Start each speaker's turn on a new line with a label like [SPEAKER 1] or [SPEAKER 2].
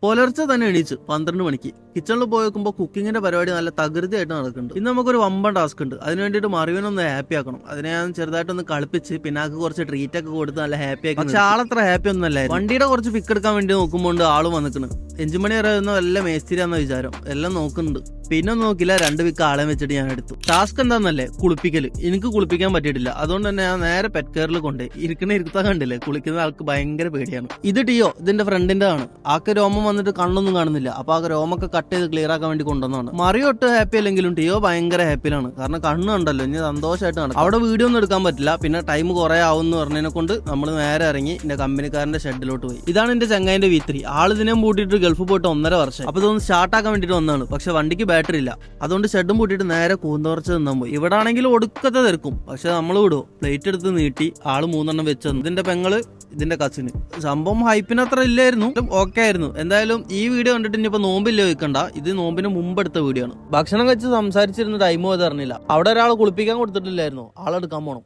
[SPEAKER 1] പുലർച്ചെ തന്നെ എണീച്ച് 12 മണിക്ക് കിച്ചണിൽ പോയി നോക്കുമ്പോൾ കുക്കിങ്ങിന്റെ പരിപാടി നല്ല തകൃതിയായിട്ട് നടക്കുന്നുണ്ട്. ഇന്ന് നമുക്കൊരു വമ്പൻ ടാസ്ക് ഉണ്ട്. അതിന് വേണ്ടിയിട്ട് മറിവിനൊന്ന് ഹാപ്പി ആക്കണം. അതിനെ ഞാൻ ചെറുതായിട്ടൊന്ന് കളിപ്പിച്ച് പിന്നാക്ക് കുറച്ച് ട്രീറ്റ് ഒക്കെ കൊടുത്ത് നല്ല ഹാപ്പി ആക്കി. പക്ഷെ ആളത്ര ഹാപ്പി ഒന്നും അല്ല. വണ്ടിയുടെ കുറച്ച് പിക്ക് എടുക്കാൻ വേണ്ടി നോക്കുമ്പോൾ ആള് വന്നിക്കണ്. 5 മണി വരെ വല്ല മേസ്തിരിയാന്ന വിചാരം. എല്ലാം നോക്കുന്നുണ്ട്. പിന്നെ നോക്കില്ല, 2 വിക്ക് ആളെ വെച്ചിട്ട് ഞാൻ എടുത്തു. ടാസ്ക് എന്താന്നല്ലേ, കുളിപ്പിക്കല്. എനിക്ക് കുളിപ്പിക്കാൻ പറ്റിയിട്ടില്ല. അതുകൊണ്ട് തന്നെ ഞാൻ നേരെ പെറ്റ് കെയറിൽ കൊണ്ടേ ഇരുത്താൻ കണ്ടില്ലേ. കുളിക്കുന്ന ആൾക്ക് ഭയങ്കര പേടിയാണ്. ഇത് ടിയോ, ഇതിന്റെ ഫ്രണ്ടിന്റെ ആണ്. ആക്ക് രോമം വന്നിട്ട് കണ്ണൊന്നും കാണുന്നില്ല. അപ്പൊ ആ രോമൊക്കെ കട്ട് ചെയ്ത് ക്ലിയർ ആക്കാൻ വേണ്ടി കൊണ്ടുവന്നതാണ്. മറിയോ ഒട്ട് ഹാപ്പി അല്ലെങ്കിലും ടിയോ ഭയങ്കര ഹാപ്പിയിലാണ്. കാരണം കണ്ണ് കണ്ടല്ലോ, ഇനി സന്തോഷമായിട്ട് നടക്കും. അവിടെ വീഡിയോ ഒന്നും എടുക്കാൻ പറ്റില്ല. പിന്നെ ടൈം കുറെ ആവും എന്ന് പറഞ്ഞതിനെ കൊണ്ട് നമ്മൾ നേരെ ഇറങ്ങി എന്റെ കമ്പനിക്കാരന്റെ ഷെഡിലോട്ട് പോയി. ഇതാണ് എന്റെ ചങ്ങായിന്റെ V3. ആൾ ഇതിനെ പൂട്ടിയിട്ട് ഗൾഫ് പോയിട്ട് 1.5 വർഷം. അപ്പൊ ഇതൊന്ന് സ്റ്റാർട്ട് ആക്കാൻ വേണ്ടിട്ട് വന്നതാണ്. പക്ഷെ വണ്ടിക്ക് ബാറ്ററി ഇല്ല. അതുകൊണ്ട് ഷെഡും പൂട്ടിയിട്ട് നേരെ കൂന്തറച്ച് നിന്നാൻ പോയി. ഇവിടെ ആണെങ്കിൽ ഒടുക്കത്തെ തിരക്കും. പക്ഷെ നമ്മൾ വിടുവോ, പ്ലേറ്റ് എടുത്ത് നീട്ടി ആള് 3 എണ്ണം വെച്ചു തന്നു. ഇതിന്റെ പെങ്ങള്, ഇതിന്റെ കസിന്. സംഭവം ഹൈപ്പിന് അത്ര ഇല്ലായിരുന്നു, ഓക്കെ ആയിരുന്നു. എന്തായാലും ഈ വീഡിയോ കണ്ടിട്ട് ഇനിയിപ്പോ നോമ്പില്ല വെക്കണ്ട. ഇത് നോമ്പിന് മുമ്പ് എടുത്ത വീഡിയോ ആണ്. ഭക്ഷണം കഴിച്ച് സംസാരിച്ചിരുന്ന ടൈം പോയത് അറിഞ്ഞില്ല. അവിടെ ഒരാൾ കുളിപ്പിക്കാൻ കൊടുത്തിട്ടില്ലായിരുന്നു. ആളെടുക്കാൻ പോണം.